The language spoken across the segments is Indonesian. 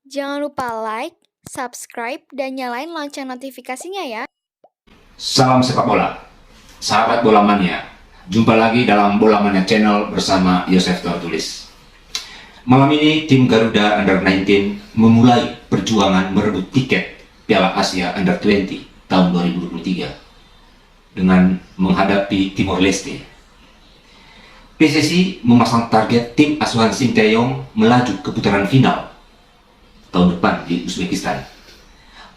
Jangan lupa like, subscribe, dan nyalain lonceng notifikasinya ya. Salam sepak bola, sahabat bola mania. Jumpa lagi dalam Bola Mania Channel bersama Yosef Tulis. Malam ini tim Garuda Under 19 memulai perjuangan merebut tiket Piala Asia Under 20 tahun 2023 dengan menghadapi Timor Leste. PSSI memasang target tim asuhan Sinteyong melaju ke putaran final tahun depan di Uzbekistan.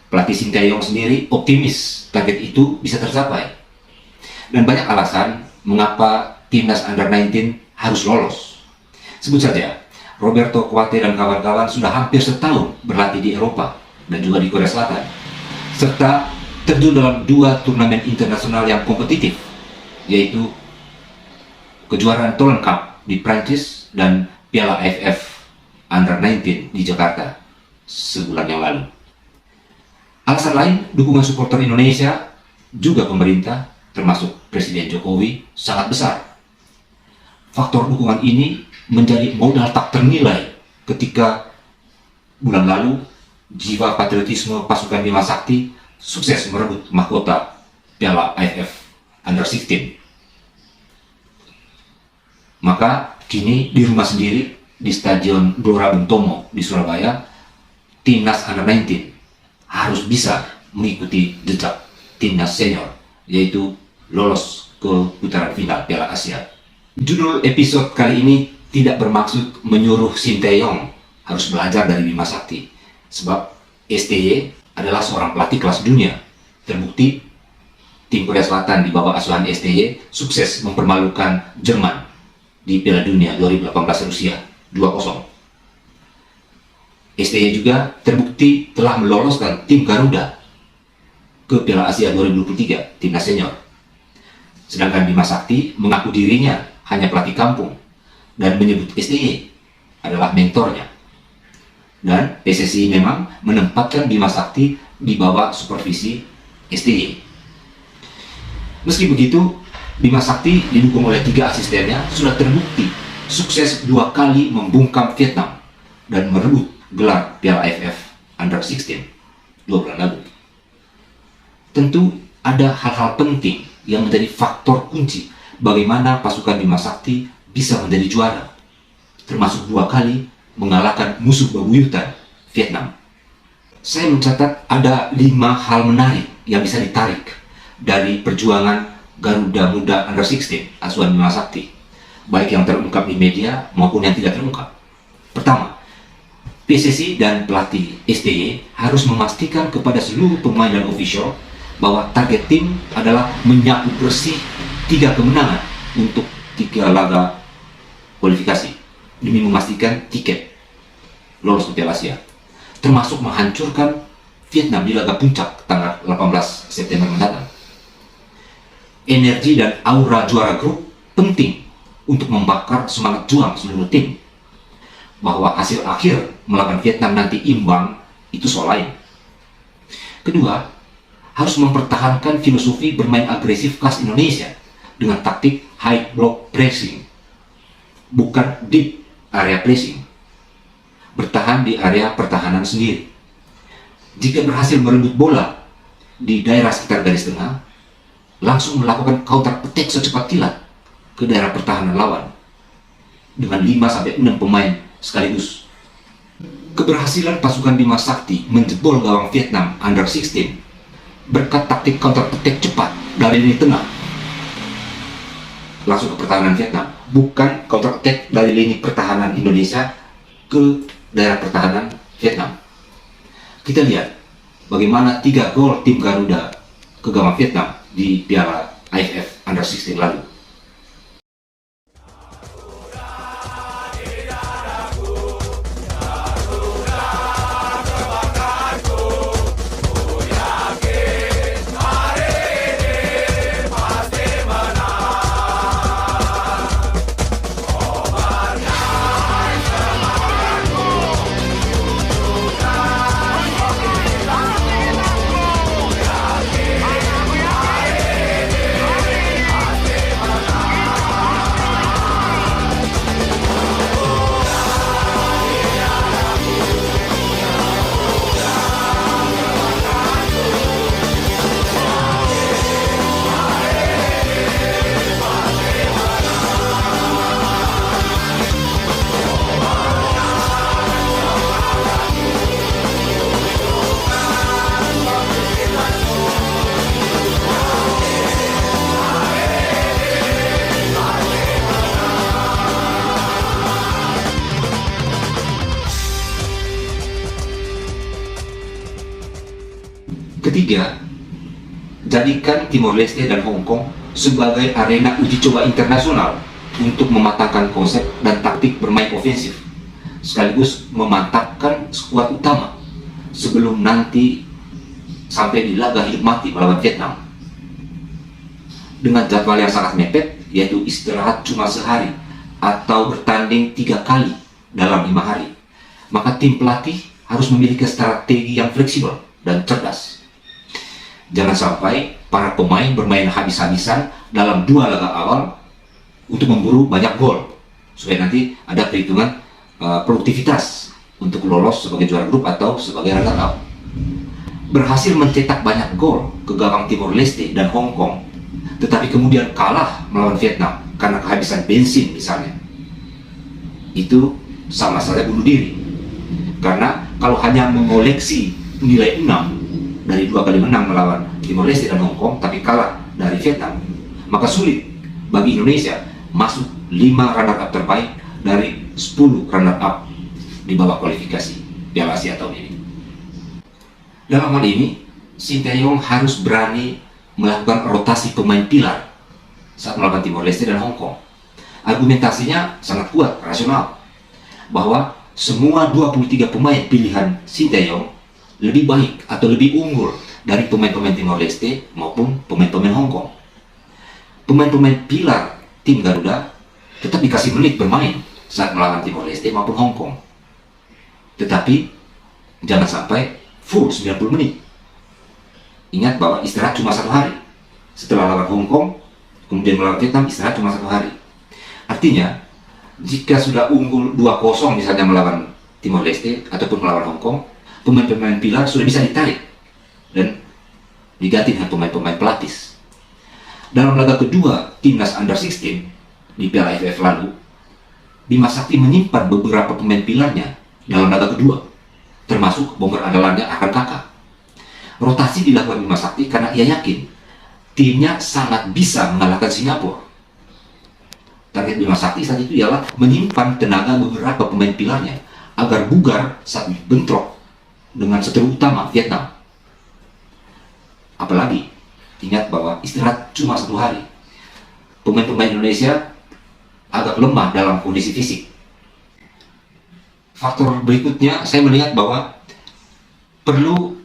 Pelatih Sinteyong sendiri optimis target itu bisa tercapai. Dan banyak alasan mengapa timnas Under 19 harus lolos. Sebut saja, Roberto Koate dan kawan-kawan sudah hampir setahun berlatih di Eropa dan juga di Korea Selatan, serta terjun dalam 2 turnamen internasional yang kompetitif, yaitu kejuaraan Toulon Cup di Prancis dan Piala AFF Under 19 di Jakarta sebulan yang lalu. Alasan lain, dukungan supporter Indonesia, juga pemerintah, termasuk Presiden Jokowi, sangat besar. Faktor dukungan ini menjadi modal tak ternilai ketika bulan lalu jiwa patriotisme pasukan Bima Sakti sukses merebut mahkota Piala AFF Under 16. Maka kini di rumah sendiri, di Stadion Gelora Bung Tomo di Surabaya, timnas Under 19 harus bisa mengikuti jejak timnas senior, yaitu lolos ke putaran final Piala Asia. Judul episode kali ini tidak bermaksud menyuruh Sinteyong harus belajar dari Bima Sakti, sebab STY adalah seorang pelatih kelas dunia. Terbukti tim Korea Selatan di bawah asuhan STY sukses mempermalukan Jerman di Piala Dunia 2018 Rusia 2-0. STY juga terbukti telah meloloskan tim Garuda ke Piala Asia 2023 timnas senior. Sedangkan Bima Sakti mengaku dirinya hanya pelatih kampung dan menyebut STY adalah mentornya. Dan PSSI memang menempatkan Bima Sakti di bawah supervisi STY. Meski begitu, Bima Sakti didukung oleh 3 asistennya sudah terbukti sukses 2 kali membungkam Vietnam dan merebut gelar Piala AFF Under 16 2 bulan lalu. Tentu ada hal-hal penting yang menjadi faktor kunci bagaimana pasukan Bima Sakti bisa menjadi juara, termasuk 2 kali mengalahkan musuh bebuyutan Vietnam. Saya mencatat ada 5 hal menarik yang bisa ditarik dari perjuangan Garuda Muda Under 16 asuhan Bima Sakti, baik yang terungkap di media maupun yang tidak terungkap. Pertama, PSSI dan pelatih STY harus memastikan kepada seluruh pemain dan official bahwa target tim adalah menyapu bersih 3 kemenangan untuk 3 laga kualifikasi demi memastikan tiket lolos ke Piala Asia, termasuk menghancurkan Vietnam di laga puncak tanggal 18 September mendatang. Energi dan aura juara grup penting untuk membakar semangat juang seluruh tim. Bahwa hasil akhir melawan Vietnam nanti imbang, itu soal lain. Kedua, harus mempertahankan filosofi bermain agresif khas Indonesia dengan taktik high block pressing, bukan deep area pressing. Bertahan di area pertahanan sendiri. Jika berhasil merebut bola di daerah sekitar garis tengah, langsung melakukan counter attack secepat kilat ke daerah pertahanan lawan dengan 5-6 pemain sekaligus. Keberhasilan pasukan Bima Sakti menjebol gawang Vietnam Under 16 berkat taktik counter attack cepat dari lini tengah langsung ke pertahanan Vietnam, bukan counter attack dari lini pertahanan Indonesia ke daerah pertahanan Vietnam. Kita lihat bagaimana 3 gol tim Garuda ke gawang Vietnam di Piala AFF Under 16 lalu. Ketiga, jadikan Timor Leste dan Hong Kong sebagai arena uji coba internasional untuk mematangkan konsep dan taktik bermain ofensif, sekaligus memantapkan skuad utama sebelum nanti sampai di laga hidup mati melawan Vietnam. Dengan jadwal yang sangat mepet, yaitu istirahat cuma sehari atau bertanding 3 kali dalam 5 hari, maka tim pelatih harus memiliki strategi yang fleksibel dan cerdas. Jangan sampai para pemain bermain habis-habisan dalam 2 laga awal untuk memburu banyak gol, supaya nanti ada perhitungan produktivitas untuk lolos sebagai juara grup atau sebagai runner-up. Berhasil mencetak banyak gol ke gawang Timor Leste dan Hong Kong, tetapi kemudian kalah melawan Vietnam karena kehabisan bensin misalnya, itu sama saja bunuh diri. Karena kalau hanya mengoleksi nilai 6 dari 2 kali menang melawan Timor Leste dan Hong Kong tapi kalah dari Vietnam, maka sulit bagi Indonesia masuk 5 runner-up terbaik dari 10 runner-up di babak kualifikasi Piala Asia tahun ini. Dalam hal ini, Sinteyong harus berani melakukan rotasi pemain pilar saat melawan Timor Leste dan Hong Kong. Argumentasinya sangat kuat, rasional, bahwa semua 23 pemain pilihan Sinteyong lebih baik atau lebih unggul dari pemain-pemain Timor Leste maupun pemain-pemain Hong Kong. Pemain-pemain pilar tim Garuda tetap dikasih menit bermain saat melawan Timor Leste maupun Hong Kong. Tetapi jangan sampai full 90 menit. Ingat bahwa istirahat cuma 1 hari. Setelah lawan Hong Kong, kemudian melawan Vietnam, istirahat cuma 1 hari. Artinya, jika sudah unggul 2-0 misalnya melawan Timor Leste ataupun melawan Hong Kong, pemain-pemain pilar sudah bisa ditarik dan diganti dengan pemain-pemain pelapis. Dalam laga kedua timnas Under 16 di Piala AFF lalu, Bima Sakti menyimpan beberapa pemain pilarnya dalam laga kedua, termasuk bomber andalannya Arkan Kakak. Rotasi dilakukan Bima Sakti karena ia yakin timnya sangat bisa mengalahkan Singapura. Target Bima Sakti saat itu ialah menyimpan tenaga beberapa pemain pilarnya agar bugar saat bentrok dengan seteru utama Vietnam. Apalagi ingat bahwa istirahat cuma 1 hari. Pemain-pemain Indonesia agak lemah dalam kondisi fisik. Faktor berikutnya, saya melihat bahwa perlu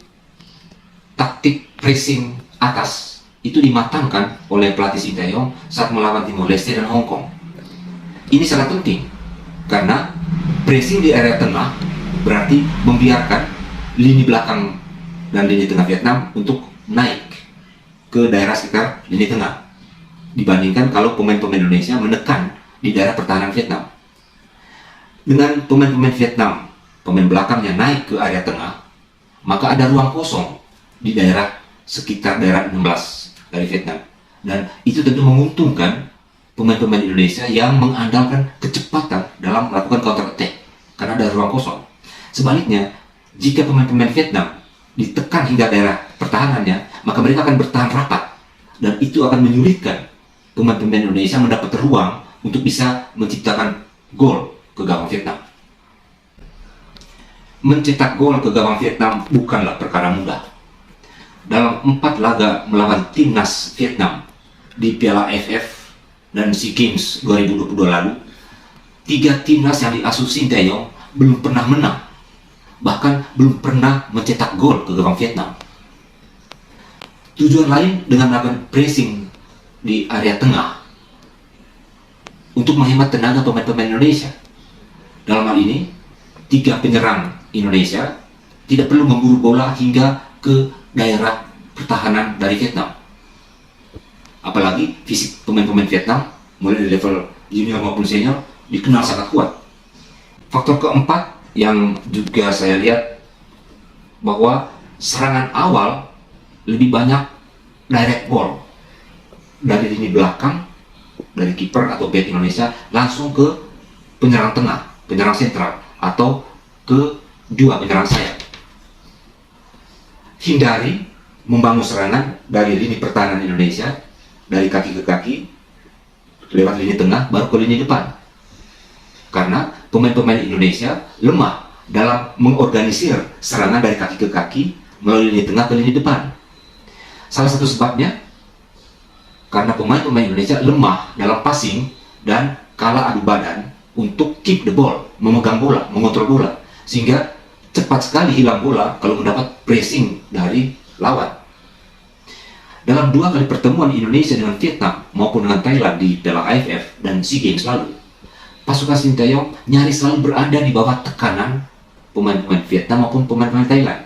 taktik pressing atas itu dimatangkan oleh pelatih Sinteyong saat melawan Timor Leste dan Hong Kong. Ini sangat penting karena pressing di area tengah berarti membiarkan lini belakang dan lini tengah Vietnam untuk naik ke daerah sekitar lini tengah, dibandingkan kalau pemain-pemain Indonesia menekan di daerah pertahanan Vietnam. Dengan pemain-pemain Vietnam, pemain belakangnya naik ke area tengah, maka ada ruang kosong di daerah sekitar daerah 16 dari Vietnam. Dan itu tentu menguntungkan pemain-pemain Indonesia yang mengandalkan kecepatan dalam melakukan counter attack, karena ada ruang kosong. Sebaliknya, jika pemain-pemain Vietnam ditekan hingga daerah pertahanannya, maka mereka akan bertahan rapat, dan itu akan menyulitkan pemain-pemain Indonesia mendapat ruang untuk bisa menciptakan gol ke gawang Vietnam. Mencetak gol ke gawang Vietnam bukanlah perkara mudah. Dalam 4 laga melawan timnas Vietnam di Piala AFF dan SEA Games 2022 lalu, 3 timnas yang diasuh Sinteyong belum pernah menang, bahkan belum pernah mencetak gol ke gawang Vietnam. Tujuan lain dengan melakukan pressing di area tengah untuk menghemat tenaga pemain-pemain Indonesia. Dalam hal ini, 3 penyerang Indonesia tidak perlu memburu bola hingga ke daerah pertahanan dari Vietnam. Apalagi fisik pemain-pemain Vietnam, mulai dari level junior maupun senior, dikenal sangat kuat. Faktor keempat yang juga saya lihat bahwa serangan awal lebih banyak direct ball dari lini belakang, dari kiper atau back Indonesia langsung ke penyerang tengah, penyerang sentral, atau ke 2 penyerang sayap. Hindari membangun serangan dari lini pertahanan Indonesia, dari kaki ke kaki, lewat lini tengah, baru ke lini depan. Karena pemain-pemain Indonesia lemah dalam mengorganisir serangan dari kaki ke kaki melalui lini tengah ke lini depan. Salah satu sebabnya karena pemain-pemain Indonesia lemah dalam passing dan kalah adu badan untuk keep the ball, memegang bola, mengontrol bola, sehingga cepat sekali hilang bola kalau mendapat pressing dari lawan. Dalam 2 kali pertemuan Indonesia dengan Vietnam maupun dengan Thailand di Piala AFF dan SEA Games lalu, pasukan Sintayong nyaris selalu berada di bawah tekanan pemain-pemain Vietnam maupun pemain-pemain Thailand,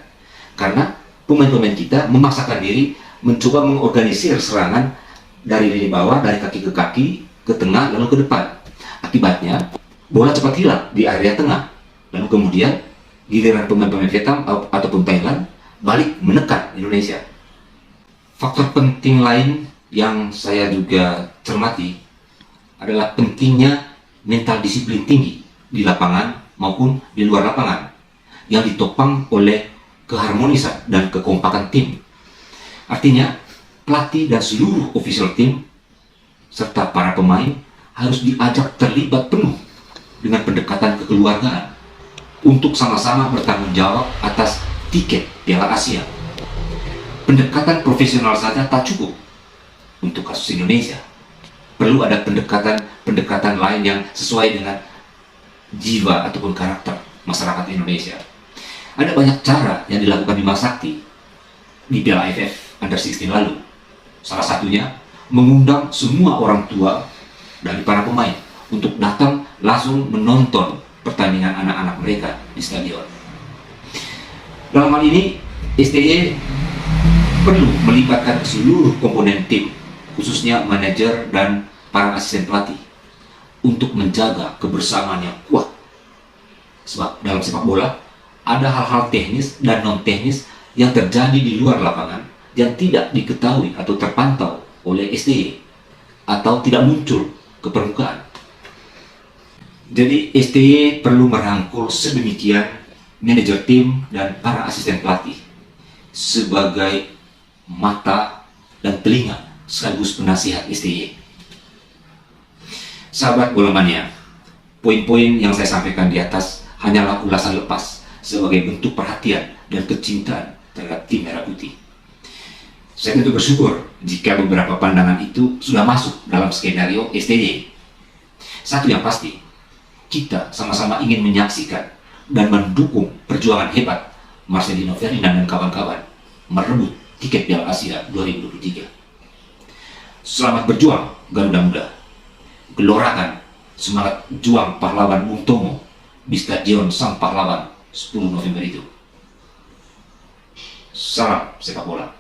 karena pemain-pemain kita memaksakan diri mencoba mengorganisir serangan dari lini bawah, dari kaki ke kaki, ke tengah, lalu ke depan. Akibatnya, bola cepat hilang di area tengah. Lalu kemudian, giliran pemain-pemain Vietnam ataupun Thailand balik menekan Indonesia. Faktor penting lain yang saya juga cermati adalah pentingnya mental disiplin tinggi di lapangan maupun di luar lapangan yang ditopang oleh keharmonisan dan kekompakan tim. Artinya, pelatih dan seluruh official tim serta para pemain harus diajak terlibat penuh dengan pendekatan kekeluargaan untuk sama-sama bertanggung jawab atas tiket Piala Asia. Pendekatan profesional saja tak cukup untuk kasus Indonesia. Perlu ada pendekatan lain yang sesuai dengan jiwa ataupun karakter masyarakat Indonesia. Ada banyak cara yang dilakukan Bima Sakti di Piala AFF Under 16 lalu. Salah satunya mengundang semua orang tua dari para pemain untuk datang langsung menonton pertandingan anak-anak mereka di stadion. Dalam hal ini, STY perlu melibatkan seluruh komponen tim, khususnya manajer dan para asisten pelatih, untuk menjaga kebersamaan yang kuat. Sebab dalam sepak bola, ada hal-hal teknis dan non-teknis yang terjadi di luar lapangan yang tidak diketahui atau terpantau oleh STY atau tidak muncul ke permukaan. Jadi STY perlu merangkul sedemikian manajer tim dan para asisten pelatih sebagai mata dan telinga sekaligus penasihat STY. Sahabat bola mania, poin-poin yang saya sampaikan di atas hanyalah ulasan lepas sebagai bentuk perhatian dan kecintaan terhadap tim Merah Putih. Saya tentu bersyukur jika beberapa pandangan itu sudah masuk dalam skenario STY. Satu yang pasti, kita sama-sama ingin menyaksikan dan mendukung perjuangan hebat Marcelino Ferdinand dan kawan-kawan merebut tiket Piala Asia 2023. Selamat berjuang Garuda Muda. Gelorakan semangat juang pahlawan Bung Tomo di Stadion Sang Pahlawan 10 November itu. Salam sepak bola.